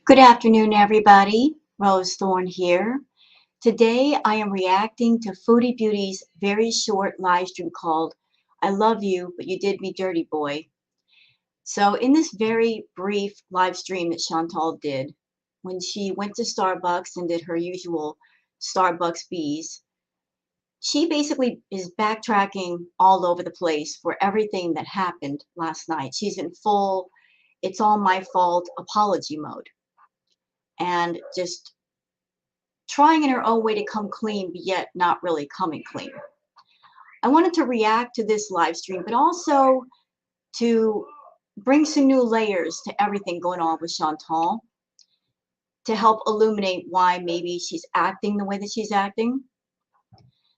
Good afternoon, everybody. Rose Thorne here. Today, I am reacting to Foodie Beauty's very short live stream called I Love You, But You Did Me Dirty Boy. So, in this very brief live stream that Chantal did, when she went to Starbucks and did her usual Starbucks bees, she basically is backtracking all over the place for everything that happened last night. She's in full, it's all my fault apology mode and just trying in her own way to come clean, but yet not really coming clean. I wanted to react to this live stream, but also to bring some new layers to everything going on with Chantal to help illuminate why maybe she's acting the way that she's acting.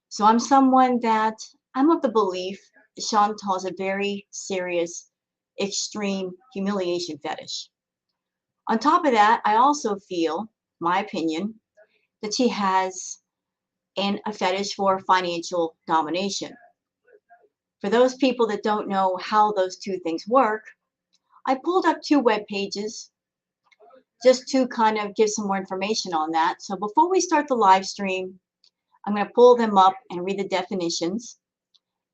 So I'm of the belief that Chantal has a very serious, extreme humiliation fetish. On top of that, I also feel, my opinion, that she has a fetish for financial domination. For those people that don't know how those two things work, I pulled up two web pages just to kind of give some more information on that. So before we start the live stream, I'm going to pull them up and read the definitions,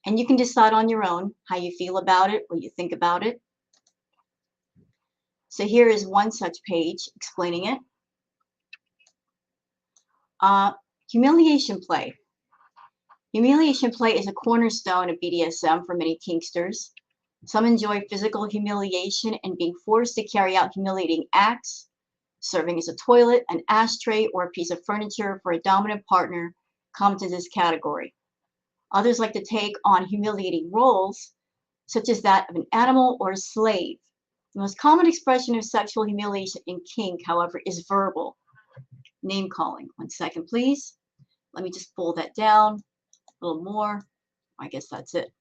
and you can decide on your own how you feel about it, what you think about it. So here is one such page explaining it. Humiliation play. Humiliation play is a cornerstone of BDSM for many kinksters. Some enjoy physical humiliation and being forced to carry out humiliating acts. Serving as a toilet, an ashtray, or a piece of furniture for a dominant partner come to this category. Others like to take on humiliating roles, such as that of an animal or a slave. The most common expression of sexual humiliation in kink, however, is verbal. Name calling. 1 second, please. Let me just pull that down a little more. I guess that's it.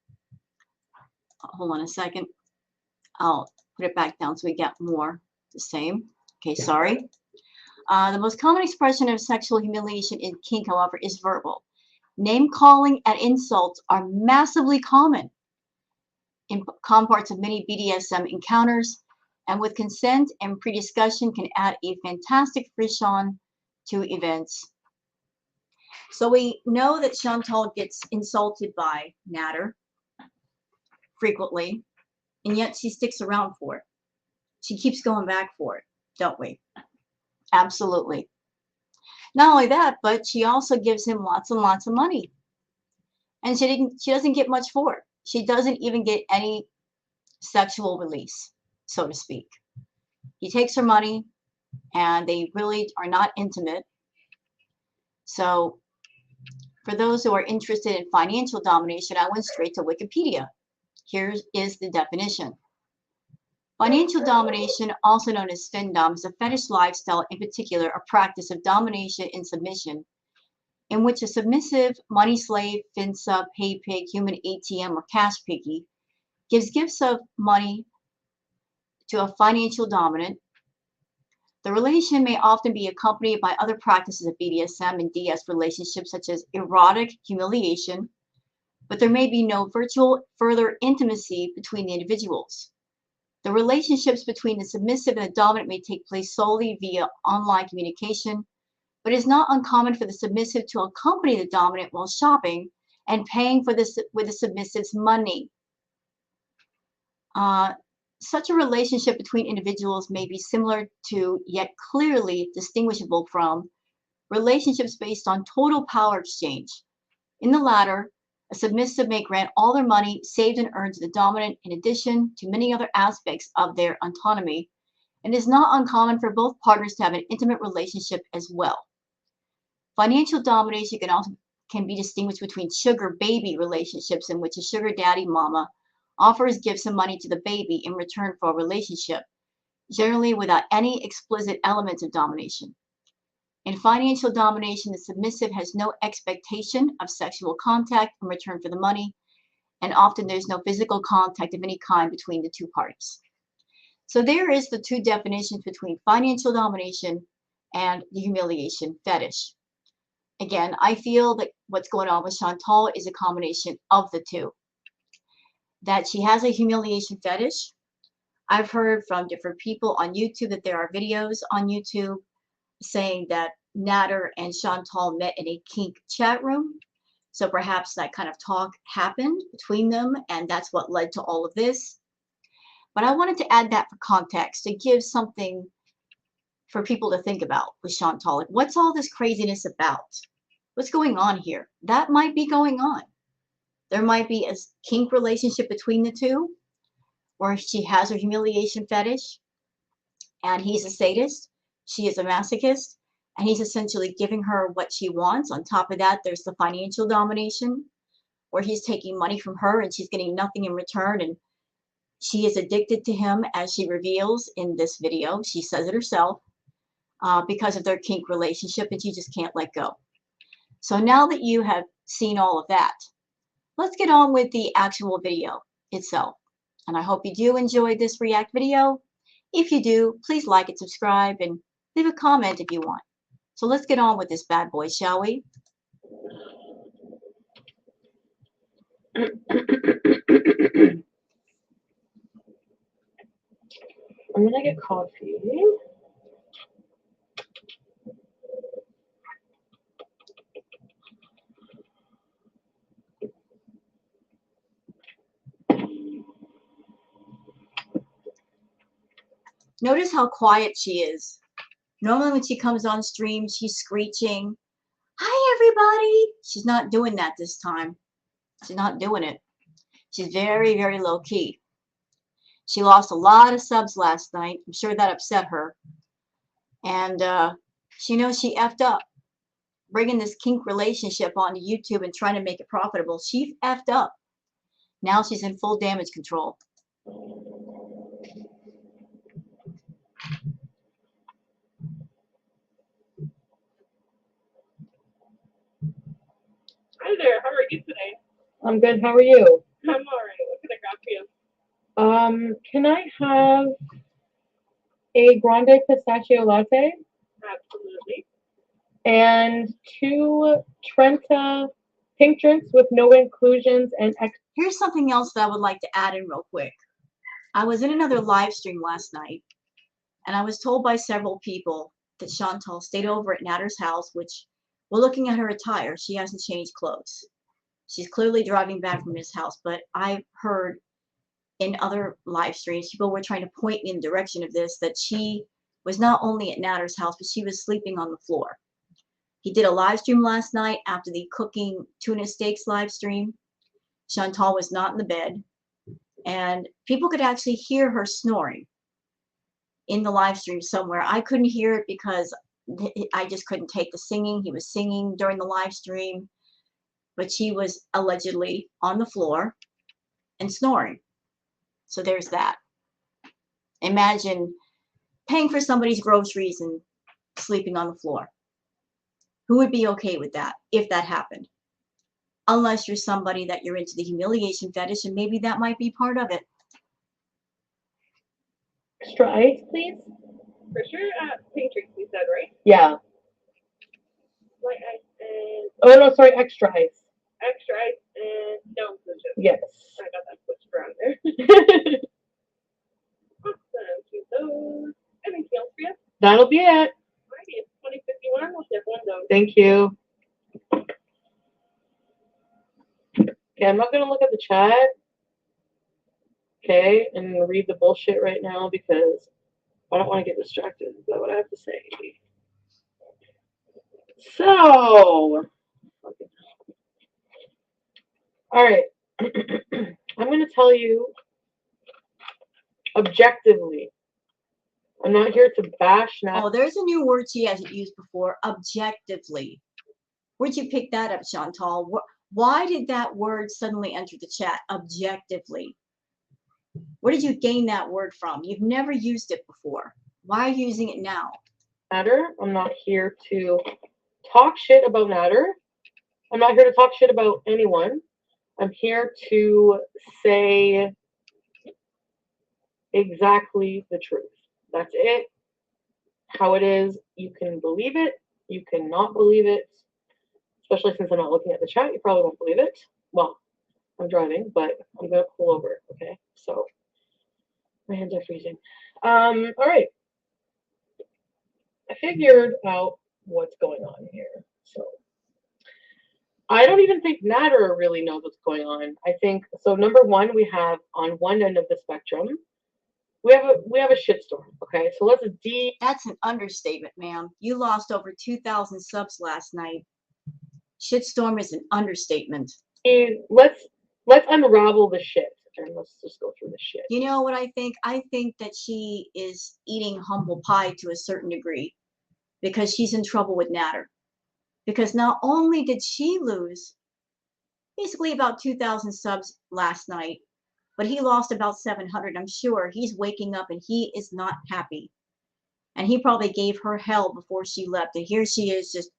Hold on a second. I'll put it back down so we get more the same. Okay, sorry. The most common expression of sexual humiliation in kink, however, is verbal. Name calling and insults are massively common in common parts of many BDSM encounters, and with consent and pre-discussion can add a fantastic frisson to events. So we know that Chantal gets insulted by Natter frequently, and yet she sticks around for it. She keeps going back for it, don't we? Absolutely. Not only that, but she also gives him lots and lots of money. And she doesn't get much for it. She doesn't even get any sexual release, so to speak. He takes her money and they really are not intimate. So for those who are interested in financial domination, I went straight to Wikipedia. Here is the definition. Financial domination, also known as findom, is a fetish lifestyle, in particular a practice of domination and submission, in which a submissive money slave, fin-sub, pay pig, human ATM, or cash piggy gives gifts of money to a financial dominant. The relation may often be accompanied by other practices of BDSM and DS relationships, such as erotic humiliation, but there may be no virtual further intimacy between the individuals. The relationships between the submissive and the dominant may take place solely via online communication, but it is not uncommon for the submissive to accompany the dominant while shopping and paying for this with the submissive's money. Such a relationship between individuals may be similar to, yet clearly distinguishable from, relationships based on total power exchange. In the latter, a submissive may grant all their money saved and earned to the dominant in addition to many other aspects of their autonomy, and it is not uncommon for both partners to have an intimate relationship as well. Financial domination can be distinguished between sugar baby relationships, in which a sugar daddy mama offers gifts and money to the baby in return for a relationship, generally without any explicit elements of domination. In financial domination, the submissive has no expectation of sexual contact in return for the money, and often there's no physical contact of any kind between the two parties. So there is the two definitions between financial domination and the humiliation fetish. Again, I feel that what's going on with Chantal is a combination of the two. That she has a humiliation fetish, I've heard from different people on YouTube that there are videos on YouTube saying that Natter and Chantal met in a kink chat room. So perhaps that kind of talk happened between them, and that's what led to all of this. But I wanted to add that for context to give something for people to think about with Chantal. Like, what's all this craziness about? What's going on here? That might be going on. There might be a kink relationship between the two, or she has a humiliation fetish, and he's a sadist. She is a masochist, and he's essentially giving her what she wants. On top of that, there's the financial domination, where he's taking money from her and she's getting nothing in return. And she is addicted to him, as she reveals in this video. She says it herself, because of their kink relationship, and she just can't let go. So now that you have seen all of that, let's get on with the actual video itself. And I hope you do enjoy this react video. If you do, please like and subscribe and leave a comment if you want. So let's get on with this bad boy, shall we? I'm gonna get coffee. Notice how quiet she is. Normally when she comes on stream, she's screeching, "Hi, everybody." She's not doing that this time. She's not doing it. She's very, very low key. She lost a lot of subs last night. I'm sure that upset her. And she knows she effed up. Bringing this kink relationship onto YouTube and trying to make it profitable. She effed up. Now she's in full damage control. Hi there, how are you today? I'm good. How are you? I'm alright. What can I grab for you? Can I have a grande pistachio latte Absolutely. and 2 Trenta pink drinks with no inclusions and Here's something else that I would like to add in real quick. I was in another live stream last night, and I was told by several people that Chantal stayed over at Natter's house, which, we're looking at her attire, she hasn't changed clothes. She's clearly driving back from his house, but I've heard in other live streams, people were trying to point me in the direction of this, that she was not only at Natter's house, but she was sleeping on the floor. He did a live stream last night after the cooking tuna steaks live stream. Chantal was not in the bed, and people could actually hear her snoring in the live stream somewhere. I couldn't hear it because I just couldn't take the singing. He was singing during the live stream, but she was allegedly on the floor and snoring. So there's that. Imagine paying for somebody's groceries and sleeping on the floor. Who would be okay with that if that happened? Unless you're somebody that you're into the humiliation fetish, and maybe that might be part of it. extra ice, please. For sure, pink drinks you said, right? Yeah. Light ice and Oh no, sorry, extra ice. extra ice and no inclusion. Yes. I got that switched around there. Awesome. Keep those. Anything else for you? That'll be it. Alrighty, it's 2051. We'll ship one of those. Thank you. Okay, I'm not gonna look at the chat. Okay, and read the bullshit right now because I don't want to get distracted by what I have to say. So, all right, I'm going to tell you objectively. I'm not here to bash now. Oh, there's a new word she hasn't used before, objectively. Where'd you pick that up, Chantal? Why did that word suddenly enter the chat, objectively? Where did you gain that word from? You've never used it before. Why are you using it now? Natter. I'm not here to talk shit about Natter. I'm not here to talk shit about anyone. I'm here to say exactly the truth. That's it. How it is. You can believe it. You cannot believe it. Especially since I'm not looking at the chat. You probably won't believe it. Well, I'm driving, but I'm going to pull over. Okay. So My hands are freezing. All right. I figured out what's going on here. So I don't even think Natter really knows what's going on. I think so. Number one, we have on one end of the spectrum, we have a shitstorm. Okay, so let's That's an understatement, ma'am. You lost over 2,000 subs last night. Shitstorm is an understatement. let's unravel the shit and let's just go through the shit. You know what I think? I think that she is eating humble pie to a certain degree because she's in trouble with Natter. Because not only did she lose basically about 2,000 subs last night, but he lost about 700. I'm sure he's waking up and he is not happy. And he probably gave her hell before she left. And here she is just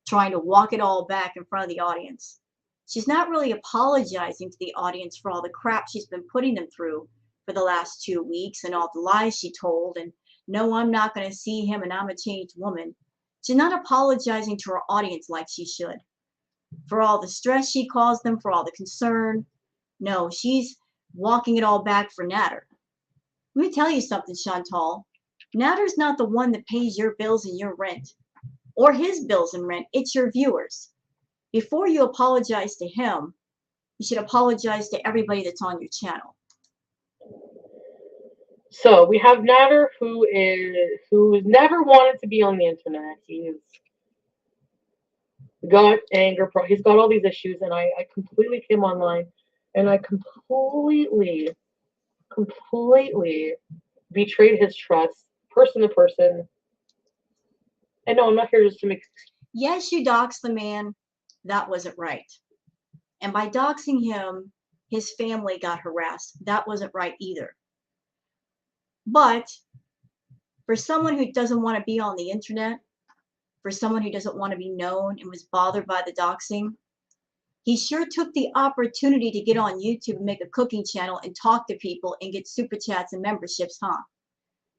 trying to walk it all back in front of the audience. She's not really apologizing to the audience for all the crap she's been putting them through for the last 2 weeks and all the lies she told. And no, I'm not going to see him and I'm a changed woman. She's not apologizing to her audience like she should for all the stress she caused them, for all the concern. No, she's walking it all back for Natter. Let me tell you something, Chantal. Natter's not the one that pays your bills and your rent, or his bills and rent. It's your viewers. Before you apologize to him, you should apologize to everybody that's on your channel. So we have Natter, who's never wanted to be on the internet. He's got anger, he's got all these issues, and I completely came online, and I completely betrayed his trust, person to person. And no, I'm not here just to make. Yes, you doxed the man. That wasn't right. And by doxing him, his family got harassed. That wasn't right either. But for someone who doesn't want to be on the internet, for someone who doesn't want to be known and was bothered by the doxing, he sure took the opportunity to get on YouTube and make a cooking channel and talk to people and get super chats and memberships, huh?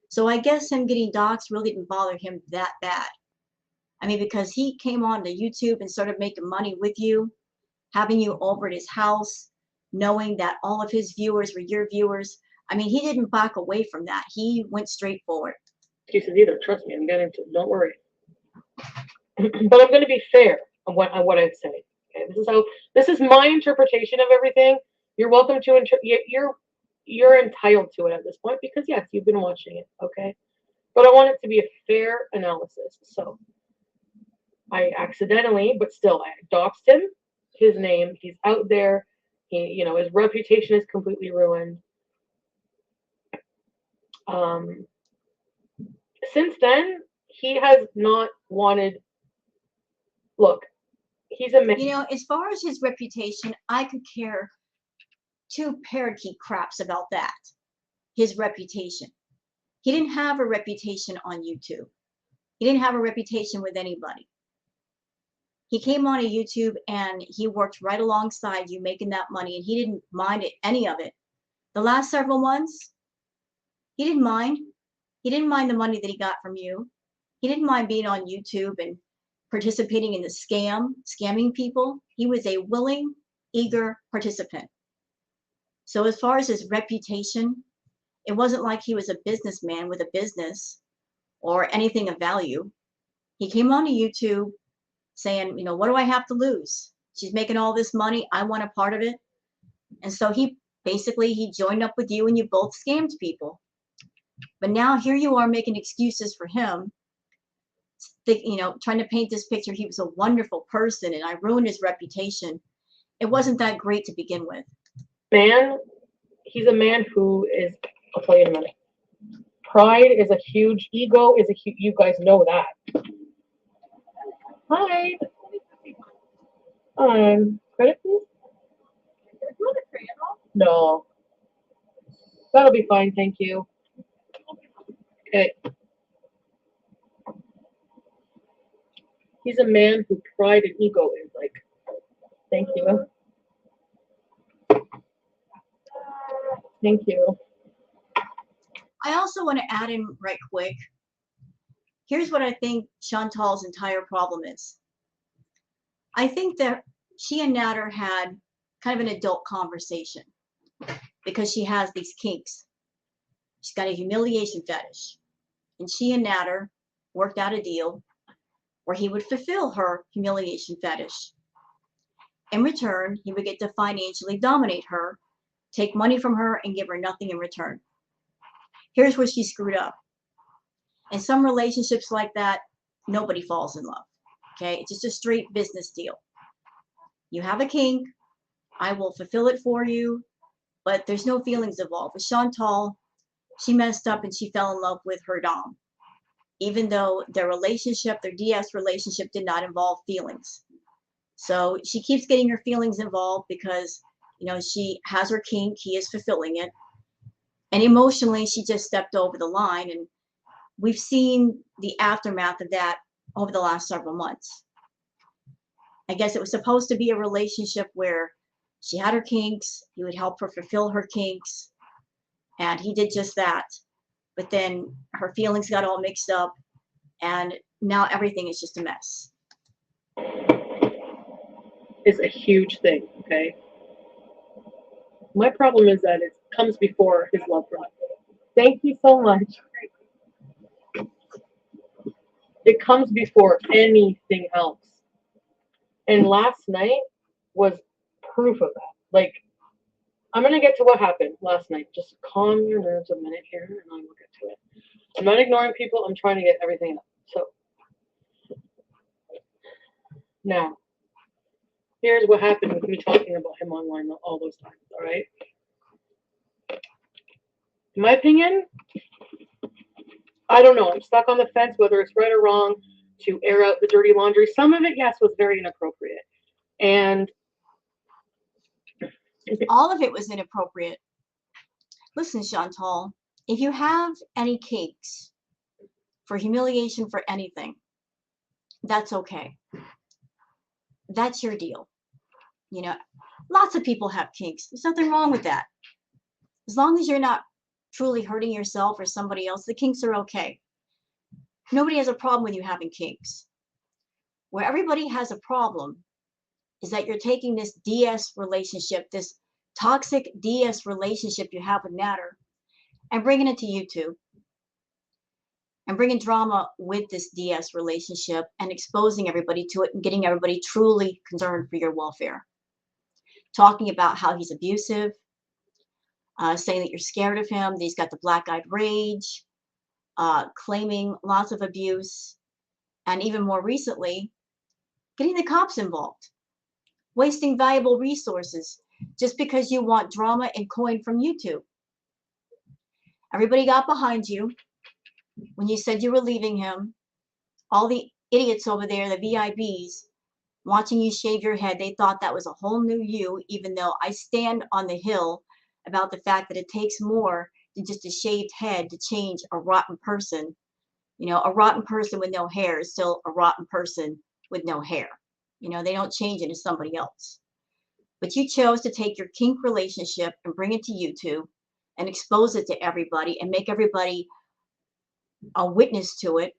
So I guess him getting doxed really didn't bother him that bad. I mean, because he came on to YouTube and started making money with you, having you over at his house, knowing that all of his viewers were your viewers. I mean, he didn't back away from that. He went straight forward. Excuses either. Trust me, I'm getting to. Don't worry. But I'm going to be fair on what I say. Okay, this is my interpretation of everything. You're welcome to you're entitled to it at this point because yes, you've been watching it. Okay, but I want it to be a fair analysis. So I accidentally, but still, I doxed him. His name. He's out there. His reputation is completely ruined. Since then, he has not wanted. Look, he's a man. You know, as far as his reputation, I could care two parakeet craps about that. His reputation. He didn't have a reputation on YouTube. He didn't have a reputation with anybody. He came on to YouTube and he worked right alongside you making that money, and he didn't mind any of it. The last several months, he didn't mind. He didn't mind the money that he got from you. He didn't mind being on YouTube and participating in the scamming people. He was a willing, eager participant. So as far as his reputation, it wasn't like he was a businessman with a business or anything of value. He came onto YouTube saying, what do I have to lose? She's making all this money. I want a part of it. And so he joined up with you and you both scammed people. But now here you are making excuses for him, trying to paint this picture. He was a wonderful person and I ruined his reputation. It wasn't that great to begin with. He's a man who is, I'll tell you in a minute. Pride is a huge, ego is a huge, you guys know that. Hi. Credit please? No. That'll be fine, thank you. Okay. He's a man who pride and ego is like, thank you. Thank you. I also want to add in right quick. Here's what I think Chantal's entire problem is. I think that she and Natter had kind of an adult conversation because she has these kinks. She's got a humiliation fetish. And she and Natter worked out a deal where he would fulfill her humiliation fetish. In return, he would get to financially dominate her, take money from her, and give her nothing in return. Here's where she screwed up. In some relationships like that, nobody falls in love. Okay? It's just a straight business deal. You have a kink, I will fulfill it for you, but there's no feelings involved. With Chantal, she messed up and she fell in love with her dom, even though their relationship, their DS relationship, did not involve feelings. So she keeps getting her feelings involved because, you know, she has her kink, he is fulfilling it. And emotionally, she just stepped over the line. And we've seen the aftermath of that over the last several months. I guess it was supposed to be a relationship where she had her kinks, he would help her fulfill her kinks, and he did just that. But then her feelings got all mixed up, and now everything is just a mess. It's a huge thing, okay? My problem is that it comes before his love for me. Thank you so much. It comes before anything else. And last night was proof of that. Like, I'm going to get to what happened last night. Just calm your nerves a minute here, and I will get to it. I'm not ignoring people. I'm trying to get everything up. So, now, here's what happened with me talking about him online all those times, all right? In my opinion, I don't know. I'm stuck on the fence whether it's right or wrong to air out the dirty laundry. Some of it, yes, was very inappropriate. And all of it was inappropriate. Listen, Chantal, if you have any kinks for humiliation for anything, that's okay. That's your deal. You know, lots of people have kinks. There's nothing wrong with that. As long as you're not truly hurting yourself or somebody else, the kinks are okay. Nobody has a problem with you having kinks. Where everybody has a problem is that you're taking this DS relationship, this toxic DS relationship you have with Natter, and bringing it to YouTube and bringing drama with this DS relationship and exposing everybody to it and getting everybody truly concerned for your welfare. Talking about how he's abusive, saying that you're scared of him, that he's got the black-eyed rage, claiming lots of abuse, and even more recently, getting the cops involved, wasting valuable resources just because you want drama and coin from YouTube. Everybody got behind you when you said you were leaving him. All the idiots over there, the VIBs, watching you shave your head, they thought that was a whole new you, even though I stand on the hill about the fact that it takes more than just a shaved head to change a rotten person. You know, a rotten person with no hair is still a rotten person with no hair. You know, they don't change into somebody else. But you chose to take your kink relationship and bring it to YouTube and expose it to everybody and make everybody a witness to it.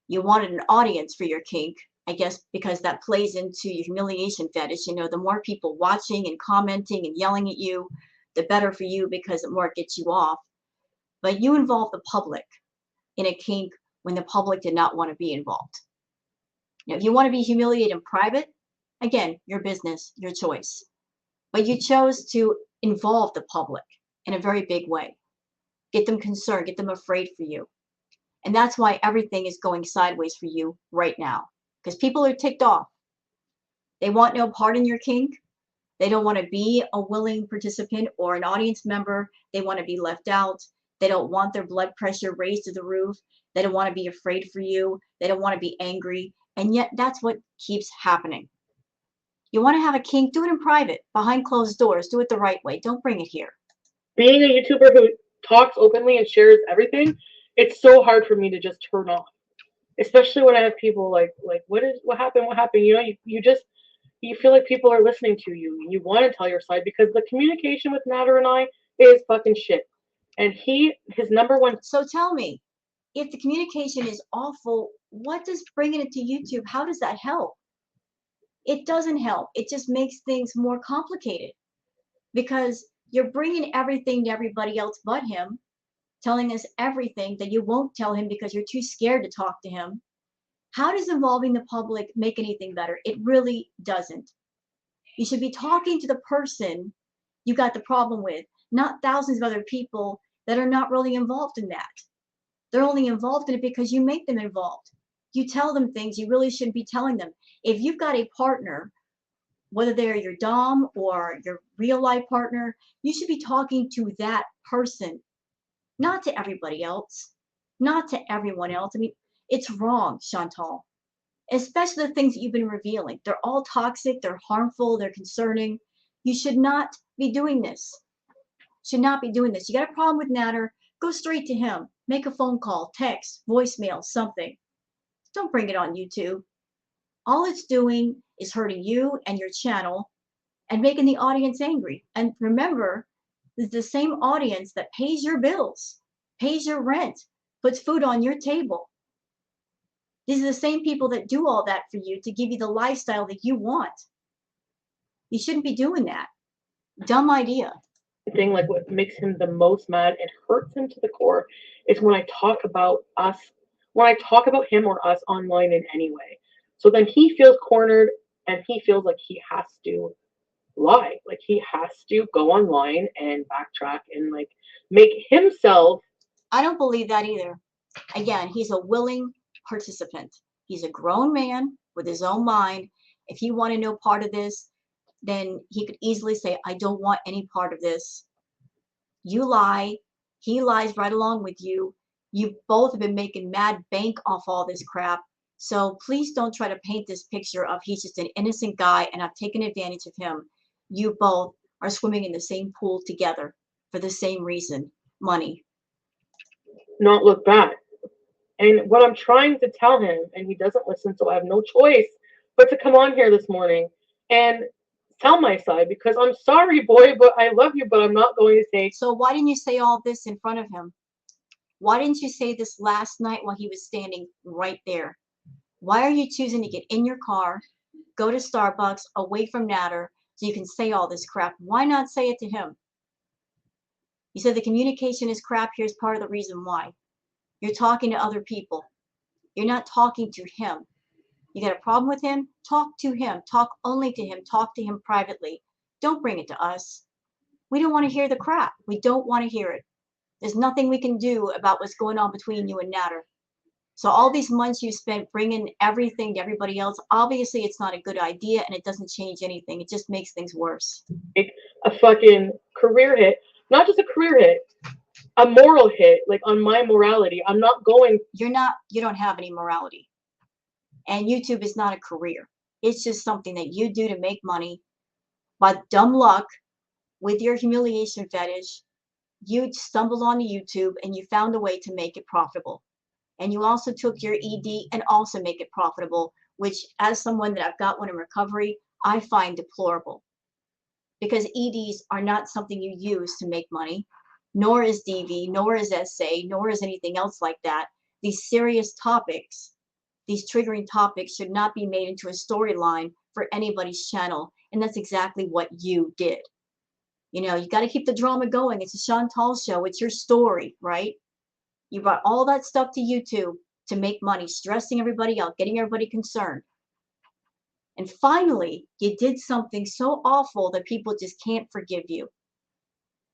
You wanted an audience for your kink, I guess, because that plays into your humiliation fetish. You know, the more people watching and commenting and yelling at you, the better for you because the more it gets you off. But you involve the public in a kink when the public did not want to be involved. Now, if you want to be humiliated in private, again, your business, your choice. But you chose to involve the public in a very big way. Get them concerned, get them afraid for you. And that's why everything is going sideways for you right now. Because people are ticked off. They want no part in your kink. They don't want to be a willing participant or an audience member. They want to be left out. They don't want their blood pressure raised to the roof. They don't want to be afraid for you. They don't want to be angry. And yet that's what keeps happening. You want to have a kink, do it in private, behind closed doors. Do it the right way. Don't bring it here. Being a YouTuber who talks openly and shares everything, it's so hard for me to just turn off. Especially when I have people like what happened? You know, you feel like people are listening to you and you want to tell your side because the communication with Natter and I is fucking shit. And his number one. So tell me, if the communication is awful, what does bringing it to YouTube, how does that help? It doesn't help. It just makes things more complicated because you're bringing everything to everybody else but him. telling us everything that you won't tell him because you're too scared to talk to him. How does involving the public make anything better? It really doesn't. You should be talking to the person you got the problem with, not thousands of other people that are not really involved in that. They're only involved in it because you make them involved. You tell them things you really shouldn't be telling them. If you've got a partner, whether they're your dom or your real life partner, you should be talking to that person, not to everybody else, not to everyone else. I mean, it's wrong, Chantal, especially the things that you've been revealing. They're all toxic, they're harmful, they're concerning. You should not be doing this. Should not be doing this. You got a problem with Natter, go straight to him. Make a phone call, text, voicemail, something. Don't bring it on YouTube. All it's doing is hurting you and your channel and making the audience angry. And remember, this is the same audience that pays your bills, pays your rent, puts food on your table. These are the same people that do all that for you to give you the lifestyle that you want. You shouldn't be doing that. Dumb idea. Thing, like what makes him the most mad and hurts him to the core is when I talk about us, when I talk about him or us online in any way. So then he feels cornered and he feels like he has to lie, like he has to go online and backtrack and like make himself. I don't believe that either. Again, he's a willing participant. He's a grown man with his own mind. If he wanted no part of this, then he could easily say, I don't want any part of this. You lie. He lies right along with you. You both have been making mad bank off all this crap. So please don't try to paint this picture of he's just an innocent guy and I've taken advantage of him. You both are swimming in the same pool together for the same reason, money. Not look back. And what I'm trying to tell him, and he doesn't listen, so I have no choice but to come on here this morning and tell my side because I'm sorry, boy, but I love you, but I'm not going to say. So why didn't you say all this in front of him? Why didn't you say this last night while he was standing right there? Why are you choosing to get in your car, go to Starbucks, away from Natter, so you can say all this crap? Why not say it to him? You said the communication is crap. Here's part of the reason why. You're talking to other people. You're not talking to him. You got a problem with him? Talk to him. Talk only to him. Talk to him privately. Don't bring it to us. We don't want to hear the crap. We don't want to hear it. There's nothing we can do about what's going on between you and Natter. So all these months you spent bringing everything to everybody else, obviously it's not a good idea and it doesn't change anything. It just makes things worse. A fucking career hit, not just a career hit, a moral hit, like on my morality. I'm not going. You don't have any morality. And YouTube is not a career. It's just something that you do to make money. By dumb luck, with your humiliation fetish, you stumbled onto YouTube and you found a way to make it profitable. And you also took your ED and also make it profitable, which as someone that I've got one in recovery, I find deplorable. Because EDs are not something you use to make money, nor is DV, nor is SA, nor is anything else like that. These serious topics, these triggering topics should not be made into a storyline for anybody's channel. And that's exactly what you did. You know, you got to keep the drama going. It's a Chantal show. It's your story, right? You brought all that stuff to YouTube to make money, stressing everybody out, getting everybody concerned. And finally, you did something so awful that people just can't forgive you.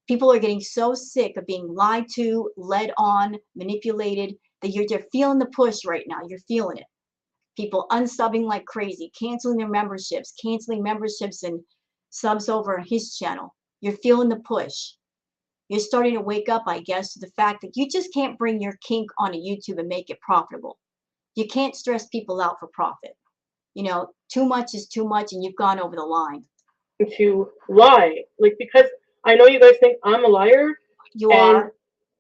People are getting so sick of being lied to, led on, manipulated, that you're feeling the push right now. You're feeling it. People unsubbing like crazy, canceling their memberships, canceling memberships and subs over on his channel. You're feeling the push. You're starting to wake up, I guess, to the fact that you just can't bring your kink onto YouTube and make it profitable. You can't stress people out for profit. You know, too much is too much and you've gone over the line. To lie, like, because I know you guys think I'm a liar. You are.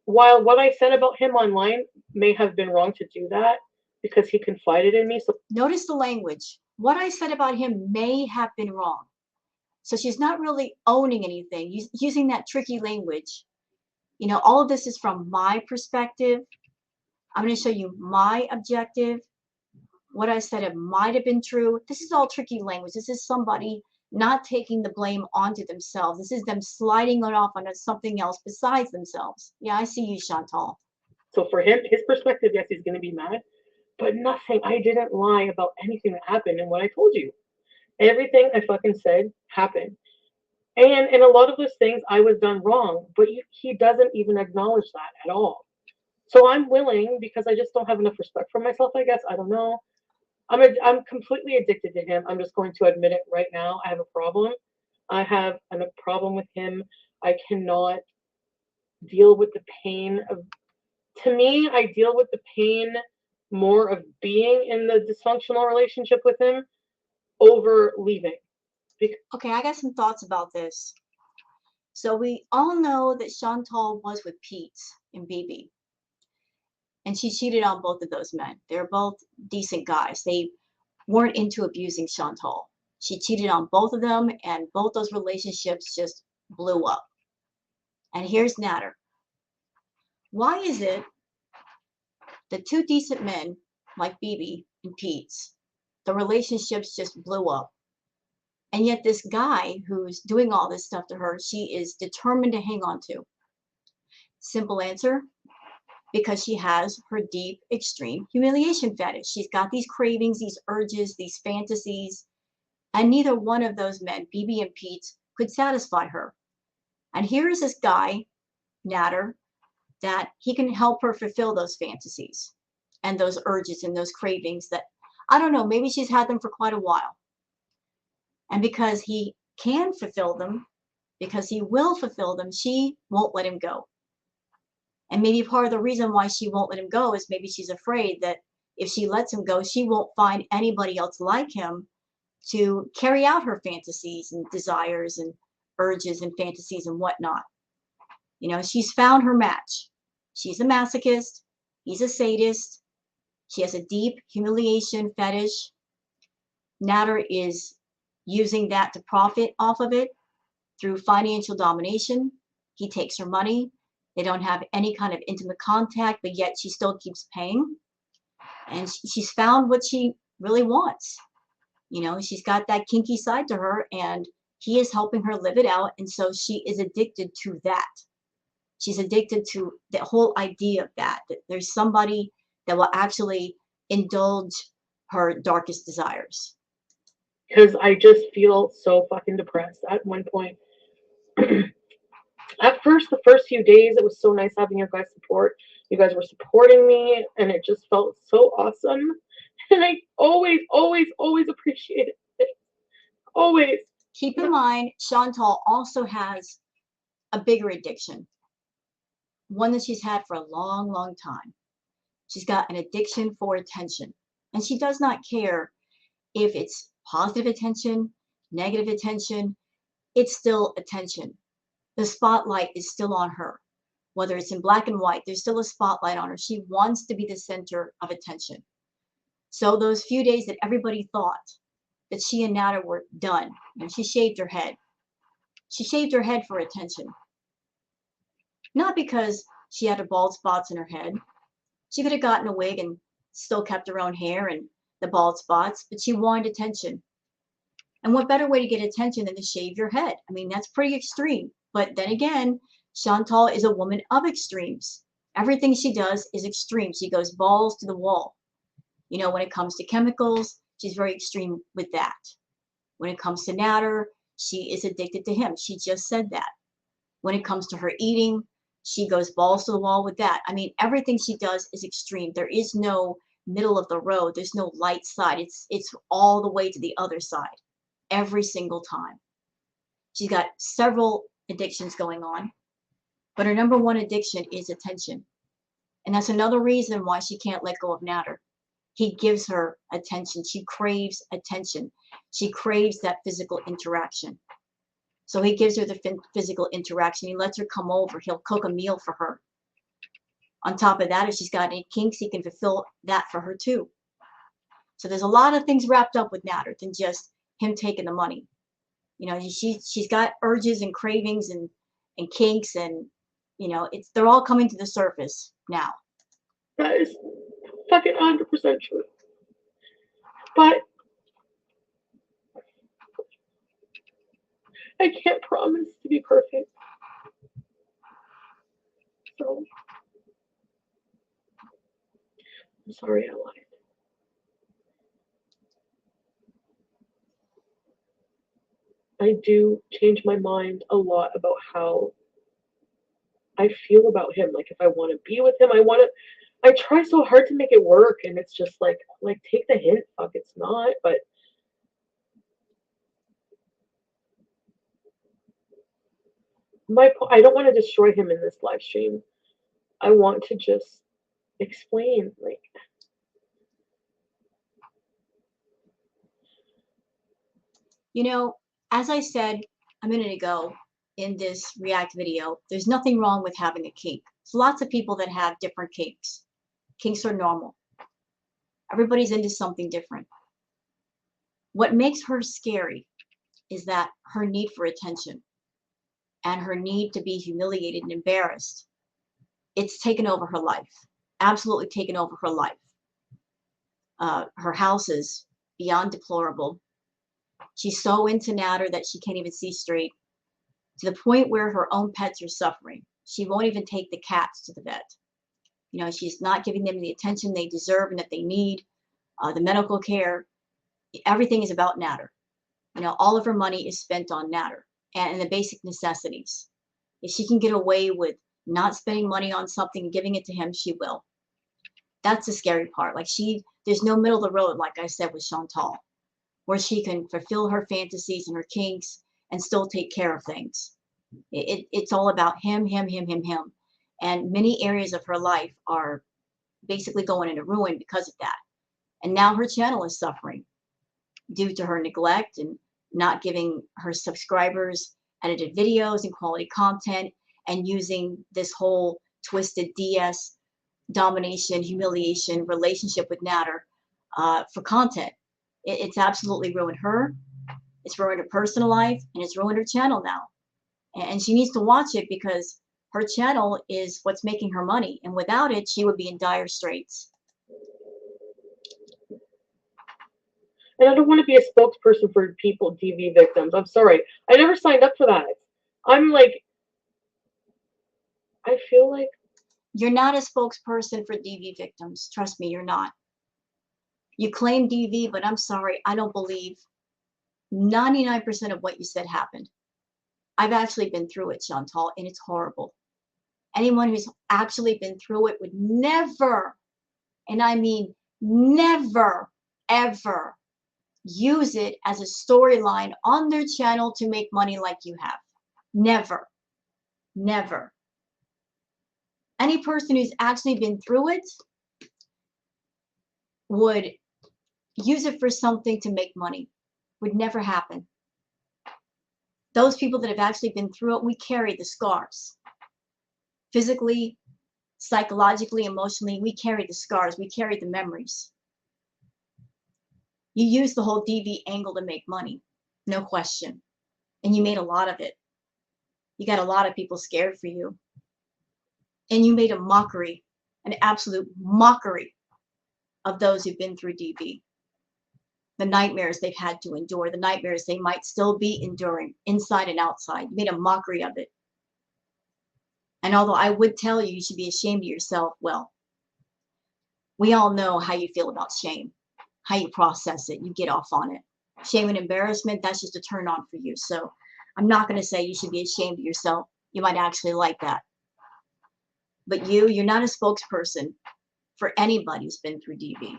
While what I said about him online may have been wrong to do that because he confided in me. So notice the language. What I said about him may have been wrong. So she's not really owning anything, using that tricky language. You know, all of this is from my perspective. I'm going to show you my objective. What I said, it might have been true. This is all tricky language. This is somebody not taking the blame onto themselves. This is them sliding it off onto something else besides themselves. Yeah, I see you, Chantal. So for him, his perspective, yes, he's going to be mad, but nothing. I didn't lie about anything that happened and what I told you. Everything I fucking said happened. And in a lot of those things, I was done wrong, but he doesn't even acknowledge that at all. So I'm willing because I just don't have enough respect for myself, I guess. I don't know. I'm completely addicted to him. I'm just going to admit it right now. I have a problem. I have a problem with him. I cannot deal with the pain of. To me, I deal with the pain more of being in the dysfunctional relationship with him over leaving. Okay, I got some thoughts about this. So we all know that Chantal was with Pete and BB, and she cheated on both of those men. They're both decent guys. They weren't into abusing Chantal. She cheated on both of them, and both those relationships just blew up. And here's Natter. Why is it that two decent men like BB and Pete's, the relationships just blew up? And yet this guy who's doing all this stuff to her, she is determined to hang on to. Simple answer, because she has her deep, extreme humiliation fetish. She's got these cravings, these urges, these fantasies, and neither one of those men, BB and Pete, could satisfy her. And here is this guy, Natter, that he can help her fulfill those fantasies and those urges and those cravings that, I don't know, maybe she's had them for quite a while. And because he can fulfill them, because he will fulfill them, she won't let him go. And maybe part of the reason why she won't let him go is maybe she's afraid that if she lets him go, she won't find anybody else like him to carry out her fantasies and desires and urges and fantasies and whatnot. You know, she's found her match. She's a masochist. He's a sadist. She has a deep humiliation fetish. Natter is using that to profit off of it through financial domination. He takes her money. They don't have any kind of intimate contact, but yet she still keeps paying. And she's found what she really wants. You know, she's got that kinky side to her, and he is helping her live it out. And so she is addicted to that. She's addicted to the whole idea of that there's somebody that will actually indulge her darkest desires. Because I just feel so fucking depressed at one point. At first, the first few days, it was so nice having your guys' support. You guys were supporting me, and it just felt so awesome. And I always, always, always appreciated it. Always. Keep in mind, Chantal also has a bigger addiction, one that she's had for a long, long time. She's got an addiction for attention, and she does not care if it's positive attention, negative attention, it's still attention. The spotlight is still on her. Whether it's in black and white, there's still a spotlight on her. She wants to be the center of attention. So those few days that everybody thought that she and Natter were done, and she shaved her head. She shaved her head for attention. Not because she had her bald spots in her head. She could have gotten a wig and still kept her own hair and the bald spots, but she wanted attention. And what better way to get attention than to shave your head? I mean, that's pretty extreme. But then again, Chantal is a woman of extremes. Everything she does is extreme. She goes balls to the wall. You know, when it comes to chemicals, she's very extreme with that. When it comes to Natter, she is addicted to him. She just said that. When it comes to her eating, she goes balls to the wall with that. I mean, everything she does is extreme. There is no middle of the road. There's no light side. It's all the way to the other side every single time. She's got several addictions going on, but her number one addiction is attention. And that's another reason why she can't let go of Natter. He gives her attention. She craves attention. She craves that physical interaction. So he gives her the physical interaction. He lets her come over. He'll cook a meal for her. On top of that, if she's got any kinks, he can fulfill that for her too. So there's a lot of things wrapped up with Natter than just him taking the money. You know, she's got urges and cravings and kinks, and you know, they're all coming to the surface now. That is fucking 100% true. But I can't promise to be perfect. So I'm sorry I lied. I do change my mind a lot about how I feel about him. Like if I want to be with him, I try so hard to make it work, and it's just like take the hint. Fuck, it's not. But I don't want to destroy him in this live stream. I want to just explain. Like You know, as I said a minute ago in this React video, there's nothing wrong with having a kink. There's lots of people that have different kinks. Kinks are normal. Everybody's into something different. What makes her scary is that her need for attention and her need to be humiliated and embarrassed. It's taken over her life, absolutely taken over her life. Her house is beyond deplorable. She's so into Natter that she can't even see straight, to the point where her own pets are suffering. She won't even take the cats to the vet. You know, she's not giving them the attention they deserve and that they need, the medical care. Everything is about Natter. You know, all of her money is spent on Natter and the basic necessities. If she can get away with not spending money on something and giving it to him, she will. That's the scary part. Like there's no middle of the road, like I said with Chantal, where she can fulfill her fantasies and her kinks and still take care of things. It's all about him, him, him, him, him. And many areas of her life are basically going into ruin because of that. And now her channel is suffering due to her neglect and not giving her subscribers edited videos and quality content, and using this whole twisted DS domination, humiliation relationship with Natter for content. It's absolutely ruined her. It's ruined her personal life, and it's ruined her channel now. And she needs to watch it because her channel is what's making her money. And without it, she would be in dire straits. and I don't want to be a spokesperson for people DV victims. I'm sorry. I never signed up for that. I'm like I feel like You're not a spokesperson for DV victims. Trust me, you're not. You claim DV, but I'm sorry, I don't believe 99% of what you said happened. I've actually been through it, Chantal, and it's horrible. Anyone who's actually been through it would never, and I mean never, ever use it as a storyline on their channel to make money like you have. Never, never. Any person who's actually been through it would use it for something to make money. Would never happen. Those people that have actually been through it, we carry the scars. Physically, psychologically, emotionally, we carry the scars. We carry the memories. You use the whole DV angle to make money, no question. And you made a lot of it. You got a lot of people scared for you. And you made a mockery, an absolute mockery of those who've been through DV. The nightmares they've had to endure, the nightmares they might still be enduring, inside and outside. You made a mockery of it. And although I would tell you you should be ashamed of yourself, well, we all know how you feel about shame, how you process it, you get off on it. Shame and embarrassment, that's just a turn on for you. So I'm not going to say you should be ashamed of yourself. You might actually like that. But you're not a spokesperson for anybody who's been through DV.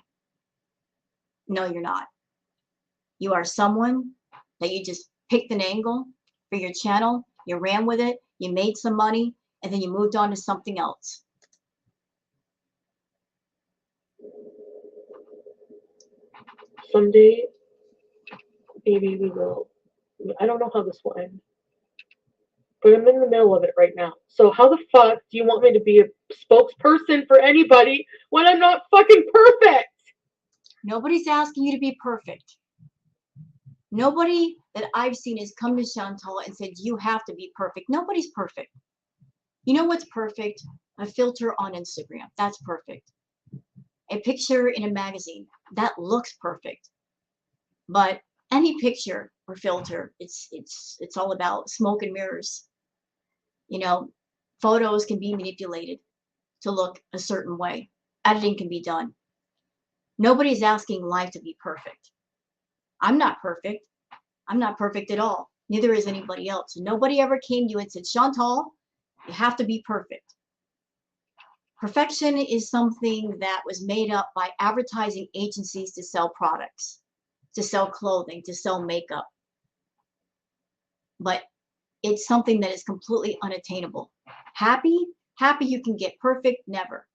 No, you're not. You are someone that you just picked an angle for your channel, you ran with it, you made some money, and then you moved on to something else. someday maybe we will. I don't know how this will end. But I'm in the middle of it right now. So how the fuck do you want me to be a spokesperson for anybody when I'm not fucking perfect? Nobody's asking you to be perfect. Nobody that I've seen has come to Chantal and said, you have to be perfect. Nobody's perfect. You know what's perfect? A filter on Instagram. That's perfect. A picture in a magazine. That looks perfect. But any picture or filter. It's all about smoke and mirrors. You know, photos can be manipulated to look a certain way. Editing can be done. Nobody's asking life to be perfect. I'm not perfect. I'm not perfect at all. Neither is anybody else. Nobody ever came to you and said, Chantal, you have to be perfect. Perfection is something that was made up by advertising agencies to sell products, to sell clothing, to sell makeup. But it's something that is completely unattainable. Happy you can get. Perfect, never.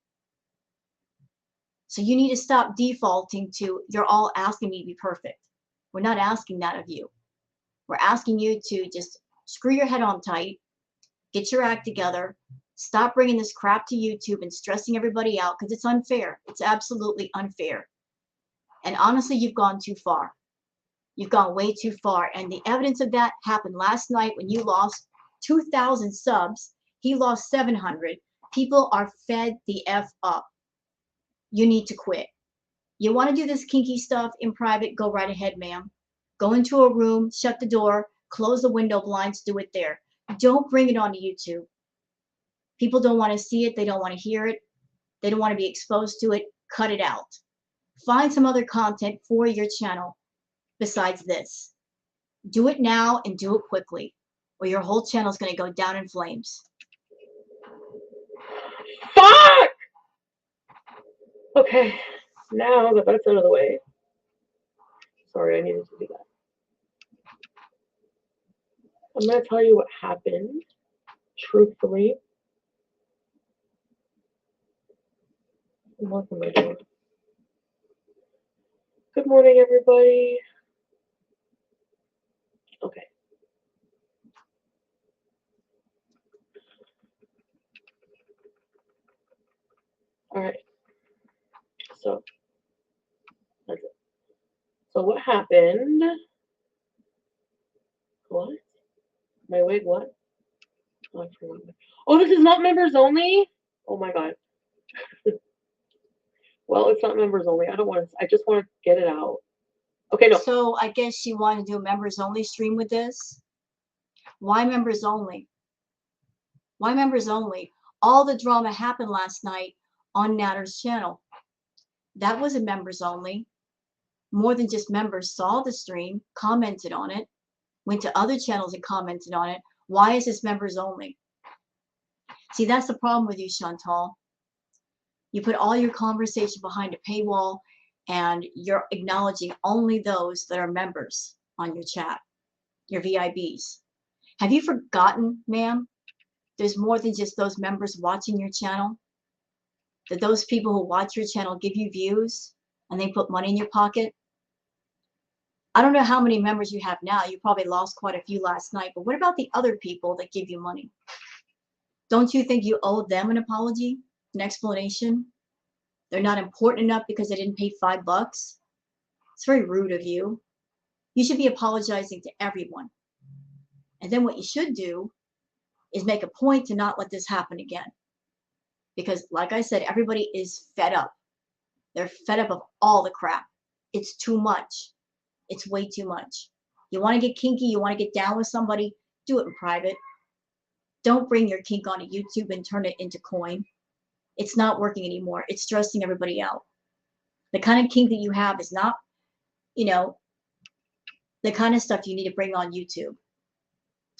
So you need to stop defaulting to, you're all asking me to be perfect. We're not asking that of you. We're asking you to just screw your head on tight, get your act together, stop bringing this crap to YouTube and stressing everybody out, because it's unfair. It's absolutely unfair. And honestly, you've gone too far. You've gone way too far. And the evidence of that happened last night when you lost 2,000 subs. He lost 700. People are fed the F up. You need to quit. You want to do this kinky stuff in private, go right ahead, ma'am. Go into a room, shut the door, close the window blinds, do it there. Don't bring it onto YouTube. People don't want to see it. They don't want to hear it. They don't want to be exposed to it. Cut it out. Find some other content for your channel besides this. Do it now and do it quickly, or your whole channel is going to go down in flames. Fuck! Okay, now that that's out of the way. Sorry, I needed to do that. I'm going to tell you what happened, truthfully. What am I doing? Good morning, everybody. Okay. All right. So, that's it. So what happened? What? My wig, what? Oh, I forgot. Oh, this is not members only? Oh my god. Well, it's not members only. I just want to get it out. Okay, no. So I guess you want to do a members only stream with this? Why members only? Why members only? All the drama happened last night on Natter's channel. That wasn't members only. More than just members saw the stream, commented on it, went to other channels and commented on it. Why is this members only? See, that's the problem with you, Chantal. You put all your conversation behind a paywall and you're acknowledging only those that are members on your chat, your VIBs. Have you forgotten, ma'am, there's more than just those members watching your channel? That those people who watch your channel give you views and they put money in your pocket? I don't know how many members you have now. You probably lost quite a few last night. But what about the other people that give you money? Don't you think you owe them an apology, an explanation? They're not important enough because they didn't pay $5? It's very rude of you. You should be apologizing to everyone. And then what you should do is make a point to not let this happen again. Because like I said, everybody is fed up. They're fed up of all the crap. It's too much. It's way too much. You want to get kinky, you want to get down with somebody, do it in private. Don't bring your kink onto YouTube and turn it into coin. It's not working anymore. It's stressing everybody out. The kind of kink that you have is not, the kind of stuff you need to bring on YouTube.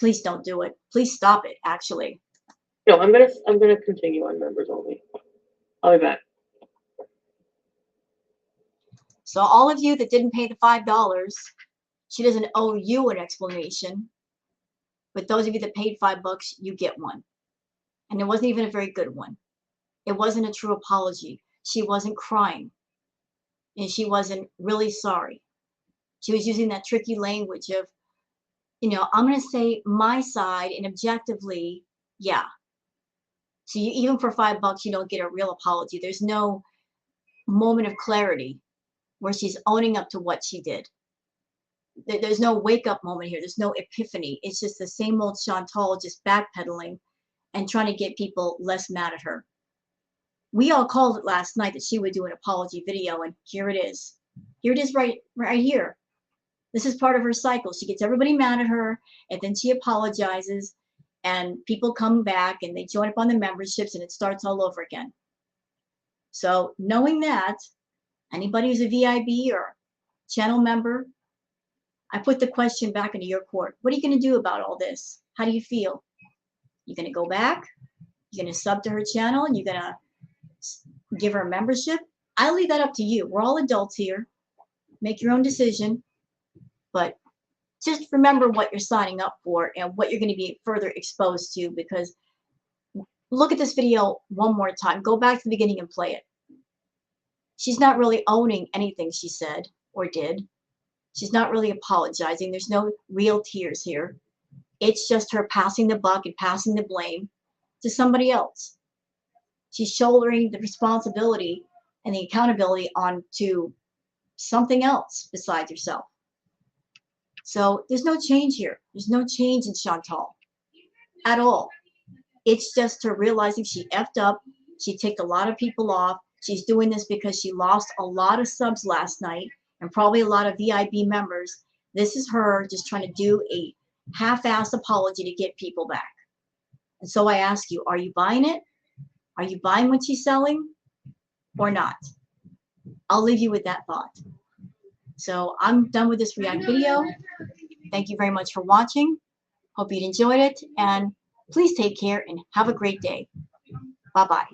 Please don't do it. Please stop it, actually. No, I'm gonna continue on members only. I'll be back. So all of you that didn't pay the $5, she doesn't owe you an explanation. But those of you that paid $5, you get one. And it wasn't even a very good one. It wasn't a true apology. She wasn't crying. And she wasn't really sorry. She was using that tricky language of, I'm going to say my side and objectively, yeah. So even for $5, you don't get a real apology. There's no moment of clarity where she's owning up to what she did. There's no wake up moment here. There's no epiphany. It's just the same old Chantal just backpedaling and trying to get people less mad at her. We all called it last night that she would do an apology video, and here it is. Here it is right here. This is part of her cycle. She gets everybody mad at her, and then she apologizes, and people come back, and they join up on the memberships, and it starts all over again. So knowing that, anybody who's a VIB or channel member, I put the question back into your court. What are you going to do about all this? How do you feel? You going to go back? You're going to sub to her channel, and you're going to give her a membership? I leave that up to you. We're all adults here. Make your own decision. But just remember what you're signing up for and what you're going to be further exposed to, because look at this video one more time. Go back to the beginning and play it. She's not really owning anything she said or did. She's not really apologizing. There's no real tears here. It's just her passing the buck and passing the blame to somebody else. She's shouldering the responsibility and the accountability onto something else besides herself. So there's no change here. There's no change in Chantal at all. It's just her realizing she effed up. She ticked a lot of people off. She's doing this because she lost a lot of subs last night and probably a lot of VIB members. This is her just trying to do a half-assed apology to get people back. And so I ask you, are you buying it? Are you buying what she's selling or not? I'll leave you with that thought. So I'm done with this React video. Thank you very much for watching. Hope you enjoyed it. And please take care and have a great day. Bye-bye.